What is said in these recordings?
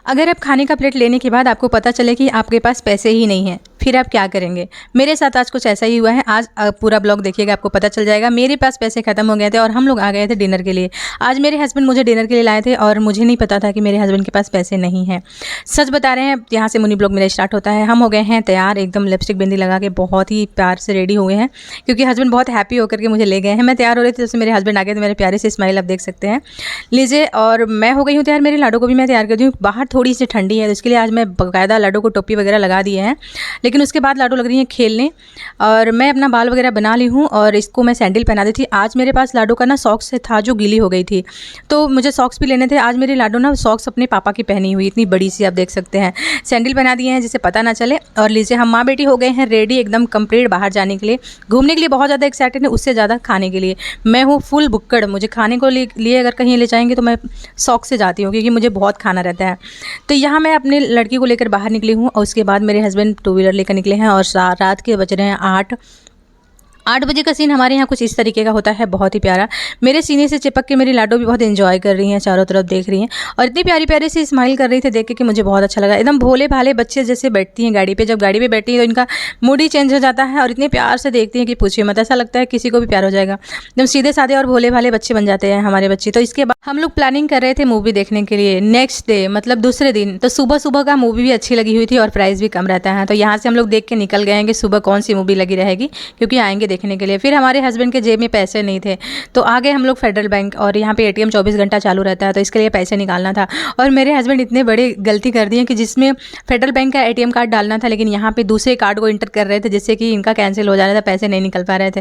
अगर आप खाने का प्लेट लेने के बाद आपको पता चले कि आपके पास पैसे ही नहीं हैं, फिर आप क्या करेंगे? मेरे साथ आज कुछ ऐसा ही हुआ है। आज पूरा ब्लॉग देखिएगा, आपको पता चल जाएगा। मेरे पास पैसे ख़त्म हो गए थे और हम लोग आ गए थे डिनर के लिए। आज मेरे हस्बैंड मुझे डिनर के लिए लाए थे और मुझे नहीं पता था कि मेरे हस्बैंड के पास पैसे नहीं हैं। सच बता रहे हैं, यहाँ से मुनी ब्लॉग मेरा स्टार्ट होता है। हम हो गए हैं तैयार, एकदम लिपस्टिक बिंदी लगा के बहुत ही प्यार से रेडी हुए हैं, क्योंकि हस्बैंड बहुत हैप्पी होकर के मुझे ले गए हैं। मैं तैयार हो रही थी, जैसे मेरे हस्बैंड आ गए तो मेरे प्यारे से स्माइल आप देख सकते हैं। लीजिए, और मैं हो गई हूँ तैयार। मेरे लाडो को भी मैं तैयार कर दी हूँ। बाहर थोड़ी सी ठंडी है, तो इसके लिए आज मैं बाकायदा लाडो को टोपी वगैरह लगा दिए हैं। लेकिन उसके बाद लाडो लग रही है खेलने, और मैं अपना बाल वगैरह बना ली हूँ और इसको मैं सैंडल पहना दी थी। आज मेरे पास लाडो का ना सॉक्स था जो गीली हो गई थी, तो मुझे सॉक्स भी लेने थे। आज मेरी लाडो ना सॉक्स अपने पापा की पहनी हुई, इतनी बड़ी सी, आप देख सकते हैं। सैंडल पहना दिए हैं जिससे पता ना चले। और लीजिए, हम माँ बेटी हो गए हैं रेडी, एकदम कंप्लीट बाहर जाने के लिए, घूमने के लिए। बहुत ज़्यादा एक्साइटेड है, उससे ज़्यादा खाने के लिए। मैं हूँ फुल बुक्कड़। मुझे खाने को लिए अगर कहीं ले जाएंगे तो मैं शौक से जाती हूँ, क्योंकि मुझे बहुत खाना रहता है। तो यहाँ मैं अपने लड़की को लेकर बाहर निकली हूँ और उसके बाद मेरे हस्बैंड टू व्हीलर लेकर निकले हैं। और रात के बज रहे हैं 8 बजे का सीन हमारे यहाँ कुछ इस तरीके का होता है, बहुत ही प्यारा। मेरे सीने से चिपक के मेरी लाडो भी बहुत एंजॉय कर रही हैं, चारों तरफ देख रही हैं और इतनी प्यारी प्यारी सी स्माइल कर रही थी देख के कि मुझे बहुत अच्छा लगा। एकदम भोले भाले बच्चे जैसे बैठती हैं गाड़ी पे। जब गाड़ी पे बैठती हैं तो इनका मूड ही चेंज हो जाता है और इतने प्यार से देखती हैं कि पूछिए मत। ऐसा लगता है किसी को भी प्यार हो जाएगा। एकदम सीधे साधे और भोले भाले बच्चे बन जाते हैं हमारे बच्चे। तो इसके बाद हम लोग प्लानिंग कर रहे थे मूवी देखने के लिए नेक्स्ट डे, मतलब दूसरे दिन। तो सुबह सुबह का मूवी भी अच्छी लगी हुई थी और प्राइस भी कम रहता है। तो यहाँ से हम लोग देख के निकल गए हैं कि सुबह कौन सी मूवी लगी रहेगी, क्योंकि आएंगे देखने के लिए। फिर हमारे हस्बैंड के जेब में पैसे नहीं थे, तो आगे हम लोग फेडरल बैंक, और यहाँ पे एटीएम 24 घंटा चालू रहता है, तो इसके लिए पैसे निकालना था। और मेरे हस्बैंड इतने बड़े गलती कर दिए कि जिसमें फेडरल बैंक का एटीएम कार्ड डालना था, लेकिन यहाँ पे दूसरे कार्ड को इंटर कर रहे थे, जिससे कि इनका कैंसिल हो जा रहा था, पैसे नहीं निकल पा रहे थे।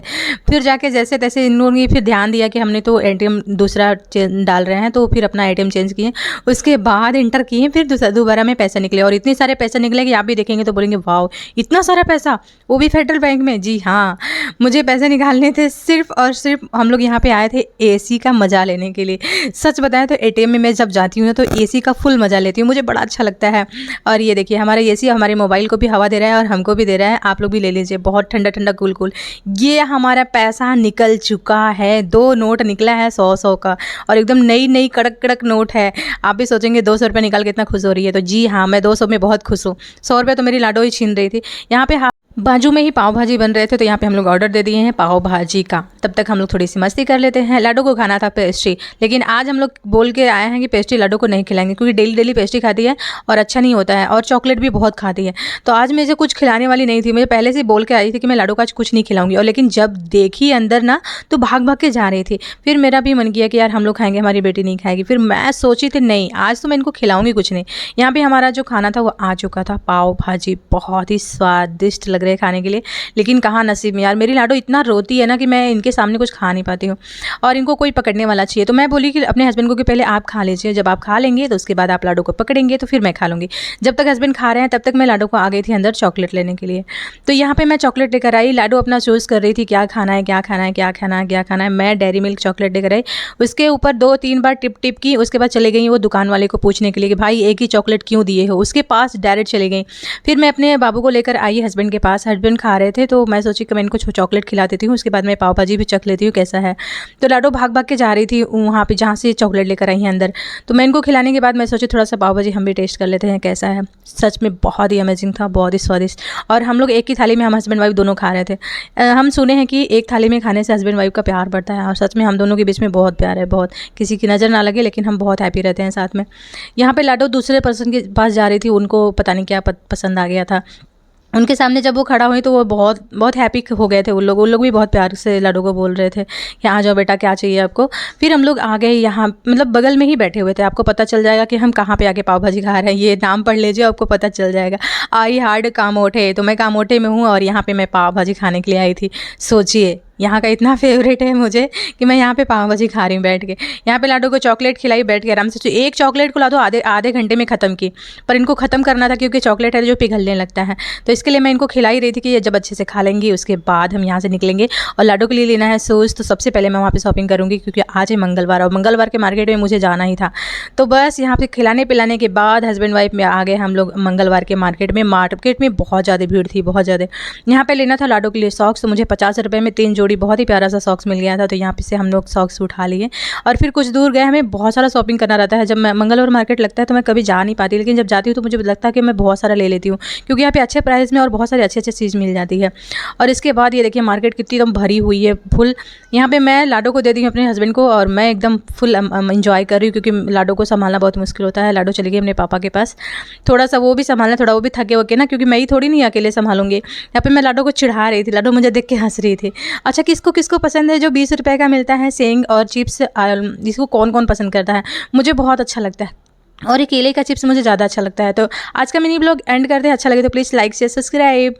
फिर जाके जैसे तैसे इन्होंने फिर ध्यान दिया कि हमने तो एटीएम दूसरा डाल रहे हैं, तो फिर अपना एटीएम चेंज किए। उसके बाद इंटर किए, फिर दोबारा में पैसे निकले, और इतने सारे पैसे निकले कि आप भी देखेंगे तो बोलेंगे वाओ, इतना सारा पैसा, वो भी फेडरल बैंक में। जी हाँ, मुझे पैसे निकालने थे। सिर्फ और सिर्फ हम लोग यहाँ पे आए थे एसी का मज़ा लेने के लिए। सच बताएं तो एटीएम में मैं जब जाती हूँ ना तो एसी का फुल मज़ा लेती हूँ, मुझे बड़ा अच्छा लगता है। और ये देखिए, हमारा एसी हमारे मोबाइल को भी हवा दे रहा है और हमको भी दे रहा है। आप लोग भी ले लीजिए, बहुत ठंडा ठंडा कूल कूल। ये हमारा पैसा निकल चुका है। 2 नोट निकला है 100 का, और एकदम नई नई कड़क कड़क नोट है। आप भी सोचेंगे 200 रुपये निकाल के इतना खुश हो रही है, तो जी हाँ, मैं 200 में बहुत खुश हूँ। 100 रुपये तो मेरी लाडो ही छीन रही थी। यहाँ पे बाजू में ही पाव भाजी बन रहे थे, तो यहाँ पे हम लोग ऑर्डर दे दिए हैं पाव भाजी का। तब तक हम लोग थोड़ी सी मस्ती कर लेते हैं। लाडो को खाना था पेस्ट्री, लेकिन आज हम लोग बोल के आए हैं कि पेस्ट्री लाडो को नहीं खिलाएंगे, क्योंकि डेली डेली पेस्ट्री खाती है और अच्छा नहीं होता है, और चॉकलेट भी बहुत खाती है। तो आज मुझे कुछ खिलाने वाली नहीं थी। मुझे पहले से बोल के आई थी कि मैं लाडो को आज कुछ नहीं खिलाऊंगी, और लेकिन जब देखी अंदर ना, तो भाग भाग के जा रही थी। फिर मेरा भी मन किया कि यार हम लोग खाएंगे, हमारी बेटी नहीं खाएगी। फिर मैं सोची थी नहीं, आज तो मैं इनको खिलाऊंगी कुछ नहीं। यहाँ पे हमारा जो खाना था वो आ चुका था, पाव भाजी। बहुत ही स्वादिष्ट लग रहे हैं खाने के लिए, लेकिन कहाँ नसीब में यार। मेरी लाडो इतना रोती है ना कि मैं इनके सामने कुछ खा नहीं पाती हूँ, और इनको कोई पकड़ने वाला चाहिए। तो मैं बोली कि अपने हस्बैंड को कि पहले आप खा लीजिए, जब आप खा लेंगे तो उसके बाद आप लाडो को पकड़ेंगे, तो फिर मैं खा लूँगी। जब तक हस्बैंड खा रहे हैं तब तक मैं लाडो को आ गई थी अंदर चॉकलेट लेने के लिए। तो यहाँ पर मैं चॉकलेट लेकर आई। लाडो अपना चूज़ कर रही थी क्या खाना है, क्या खाना है, क्या खाना है, क्या खाना है। मैं डेयरी मिल्क चॉकलेट लेकर आई, उसके ऊपर 2-3 बार टिप टिप की। उसके बाद चले गई वो दुकान वाले को पूछने के लिए कि भाई एक ही चॉकलेट क्यों दिए हो, उसके पास डायरेक्ट चली गई। फिर मैं अपने बाबू को लेकर आई हस्बैंड के पास। हस्बैंड खा रहे थे, तो मैं सोची कि मैं इनको चॉकलेट खिला देती हूँ, उसके बाद मैं पाव भाजी भी चख लेती हूँ कैसा है। तो लाडो भाग भाग के जा रही थी वहाँ पे जहाँ से चॉकलेट लेकर आई है अंदर। तो मैं इनको खिलाने के बाद मैं सोची थोड़ा सा पाव भाजी हम भी टेस्ट कर लेते हैं कैसा है। सच में बहुत ही अमेजिंग था, बहुत ही स्वादिष्ट। और हम लोग एक ही थाली में, हम हस्बैंड वाइफ दोनों खा रहे थे। हम सुने हैं कि एक थाली में खाने से हस्बैंड वाइफ का प्यार बढ़ता है, और सच में हम दोनों के बीच में बहुत प्यार है, बहुत किसी की नज़र ना लगे, लेकिन हम बहुत हैप्पी रहते हैं साथ में। यहाँ पे लाडो दूसरे पर्सन के पास जा रही थी, उनको पता नहीं क्या पसंद आ गया था। उनके सामने जब वो खड़ा हुई तो वो बहुत बहुत हैप्पी हो गए थे। उन लोग भी बहुत प्यार से लाडो को बोल रहे थे कि आ जाओ बेटा, क्या चाहिए आपको। फिर हम लोग आ गए यहाँ, मतलब बगल में ही बैठे हुए थे। आपको पता चल जाएगा कि हम कहाँ पे आके पाव भाजी खा रहे हैं, ये नाम पढ़ लीजिए, आपको पता चल जाएगा। आई हार्ड कामोठे, तो मैं कामोठे में हूँ और यहाँ पे मैं पाव भाजी खाने के लिए आई थी। सोचिए, यहाँ का इतना फेवरेट है मुझे कि मैं यहाँ पे पाव भाजी खा रही हूँ बैठ के। यहाँ पे लाडो को चॉकलेट खिलाई बैठ के आराम से। तो एक चॉकलेट को लाडो आधे घंटे में ख़त्म की, पर इनको ख़त्म करना था क्योंकि चॉकलेट है जो पिघलने लगता है। तो इसके लिए मैं इनको खिलाई रही थी कि ये जब अच्छे से खा लेंगी उसके बाद हम यहाँ से निकलेंगे। और लाडो के लिए लेना है शूज़, तो सबसे पहले मैं वहाँ पर शॉपिंग करूँगी, क्योंकि आज है मंगलवार और मंगलवार के मार्केट में मुझे जाना ही था। तो बस यहाँ पर खिलाने पिलाने के बाद हस्बैंड वाइफ में आ गए हम लोग मंगलवार के मार्केट में। मार्केट में बहुत ज़्यादा भीड़ थी, बहुत ज़्यादा। यहाँ पर लेना था लाडो के लिए सॉक्स, तो मुझे 50 रुपये में 3 जोड़ी जोड़ी बहुत ही प्यारा सा सॉक्स मिल गया था, तो यहाँ पे से हम लोग सॉक्स उठा लिए और फिर कुछ दूर गए। हमें बहुत सारा शॉपिंग करना रहता है। जब मैं मंगलवार मार्केट लगता है तो मैं कभी जा नहीं पाती, लेकिन जब जाती हूँ तो मुझे लगता है कि मैं बहुत सारा ले लेती हूँ, क्योंकि यहाँ पे अच्छे प्राइस में और बहुत सारी अच्छी अच्छी चीज़ मिल जाती है। और इसके बाद ये देखिए मार्केट कितनी एकदम भरी हुई है फुल। यहाँ पे मैं लाडो को दे दी हूँ अपने हस्बैंड को, और मैं एकदम फुल इंजॉय कर रही हूँ, क्योंकि लाडो को संभालना बहुत मुश्किल होता है। लाडो चली गई अपने पापा के पास, थोड़ा सा वो भी संभालना, थोड़ा वो भी थके वके ना, क्योंकि मैं ही थोड़ी नहीं अकेले संभालूंगी। यहाँ पे मैं लाडो को चिढ़ा रही थी, लाडो मुझे देख के हंस रही थी। अच्छा, किसको किसको पसंद है जो 20 रुपये का मिलता है सेंग और चिप्स, इसको कौन कौन पसंद करता है? मुझे बहुत अच्छा लगता है, और ये केले का चिप्स मुझे ज़्यादा अच्छा लगता है। तो आज का मिनी ब्लॉग एंड करते हैं। अच्छा लगे तो प्लीज़ लाइक शेयर सब्सक्राइब।